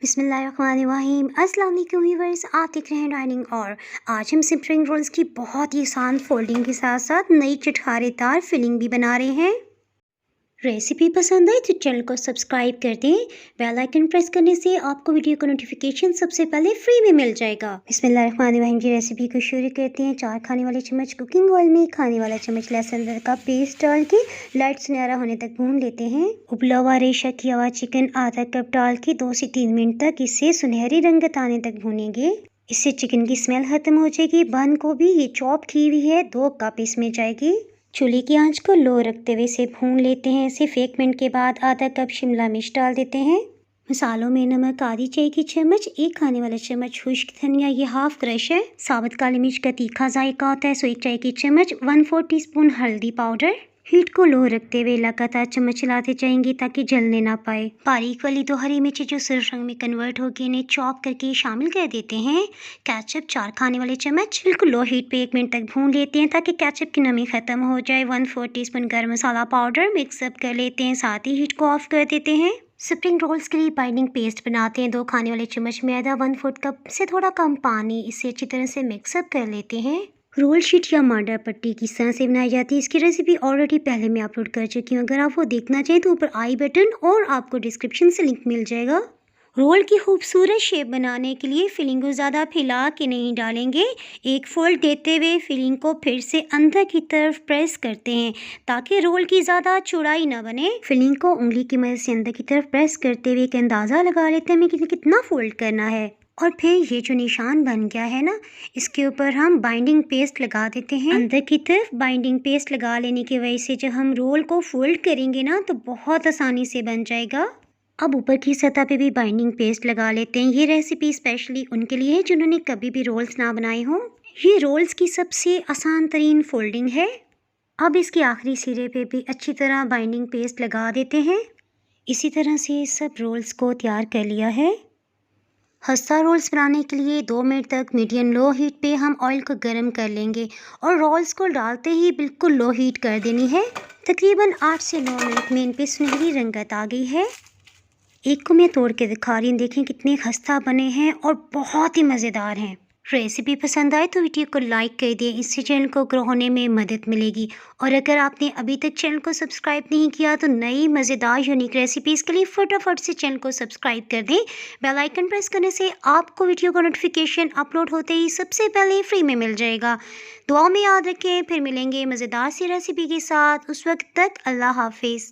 बिस्मिल्लाहिर्रहमानिर्रहीम। अस्सलाम वालेकुम व्यूअर्स, आप देख रहे हैं डाइनिंग। और आज हम स्प्रिंग रोल्स की बहुत ही आसान फोल्डिंग के साथ साथ नई चटखारेदार फिलिंग भी बना रहे हैं। रेसिपी पसंद है तो चैनल को सब्सक्राइब कर दें। बेल आइकन प्रेस करने से आपको वीडियो का नोटिफिकेशन सबसे पहले फ्री में मिल जाएगा। बिस्मिल्लाहिर्रहमानिर्रहीम की रेसिपी को शुरू करते हैं। 4 खाने वाले चम्मच कुकिंग ऑयल में खाने वाला चम्मच लहसुन अदरक का पेस्ट डाल के लाइट सुनहरा होने तक भून लेते हैं। उबला हुआ रेशा किया हुआ चिकन आधा कप डाल के 2 से 3 मिनट तक इसे सुनहरी रंगत आने तक भूनेंगे। इससे चिकन की स्मेल खत्म हो जाएगी। बन को भी ये चॉप की हुई है 2 कप इसमें जाएगी। चूल्हे की आंच को लो रखते हुए इसे भून लेते हैं। सिर्फ 1 मिनट के बाद आधा कप शिमला मिर्च डाल देते हैं। मसालों में नमक आधी चाय की चम्मच, 1 खाने वाला चम्मच खुश्क धनिया, ये हाफ क्रश है। साबुत काली मिर्च का तीखा जायका होता है, सो 1 चाय की चम्मच। 1/4 टीस्पून हल्दी पाउडर। हीट को लो रखते हुए लगातार चम्मच चलाते जाएंगे ताकि जलने ना पाए। बारीक वाली 2 हरी मिर्ची जो सुर्ख रंग में कन्वर्ट होगी इन्हें चॉप करके शामिल कर देते हैं। केचप 4 खाने वाले चम्मच। बिल्कुल लो हीट पे 1 मिनट तक भून लेते हैं ताकि केचप की नमी खत्म हो जाए। 1/4 टीस्पून गरम मसाला पाउडर मिक्सअप कर लेते हैं, साथ ही हीट को ऑफ कर देते हैं। स्प्रिंग रोल्स के लिए बाइंडिंग पेस्ट बनाते हैं। 2 खाने वाले चम्मच मैदा, 1/4 कप से थोड़ा कम पानी, इसे अच्छी तरह से मिक्सअप कर लेते हैं। रोल शीट या मांडा पट्टी किस तरह से बनाई जाती है इसकी रेसिपी ऑलरेडी पहले मैं अपलोड कर चुकी हूँ। अगर आप वो देखना चाहें तो ऊपर आई बटन और आपको डिस्क्रिप्शन से लिंक मिल जाएगा। रोल की खूबसूरत शेप बनाने के लिए फिलिंग को ज़्यादा फैला के नहीं डालेंगे। एक फोल्ड देते हुए फिलिंग को फिर से अंदर की तरफ प्रेस करते हैं ताकि रोल की ज़्यादा चौड़ाई ना बने। फिलिंग को उंगली की मदद से अंदर की तरफ प्रेस करते हुए एक अंदाज़ा लगा लेते हैं हमें कितना फोल्ड करना है। और फिर ये जो निशान बन गया है ना, इसके ऊपर हम बाइंडिंग पेस्ट लगा देते हैं। अंदर की तरफ बाइंडिंग पेस्ट लगा लेने की वजह से जब हम रोल को फोल्ड करेंगे ना तो बहुत आसानी से बन जाएगा। अब ऊपर की सतह पे भी बाइंडिंग पेस्ट लगा लेते हैं। ये रेसिपी स्पेशली उनके लिए है जिन्होंने कभी भी रोल्स ना बनाए हों। ये रोल्स की सबसे आसान तरीन फोल्डिंग है। अब इसके आखिरी सिरे पे भी अच्छी तरह बाइंडिंग पेस्ट लगा देते हैं। इसी तरह से सब रोल्स को तैयार कर लिया है। खस्ता रोल्स बनाने के लिए 2 मिनट तक मीडियम लो हीट पे हम ऑयल को गर्म कर लेंगे और रोल्स को डालते ही बिल्कुल लो हीट कर देनी है। तकरीबन 8 से 9 मिनट में इन पे सुनहरी रंगत आ गई है। एक को मैं तोड़ के दिखा रही हूँ, देखें कितने खस्ता बने हैं और बहुत ही मज़ेदार हैं। रेसिपी पसंद आए तो वीडियो को लाइक कर दें, इससे चैनल को ग्रो होने में मदद मिलेगी। और अगर आपने अभी तक चैनल को सब्सक्राइब नहीं किया तो नई मज़ेदार यूनिक रेसिपीज़ के लिए फटाफट से चैनल को सब्सक्राइब कर दें। बेल आइकन प्रेस करने से आपको वीडियो का नोटिफिकेशन अपलोड होते ही सबसे पहले फ्री में मिल जाएगा। दुआ में याद रखें, फिर मिलेंगे मज़ेदार सी रेसिपी के साथ। उस वक्त तक अल्लाह हाफिज़।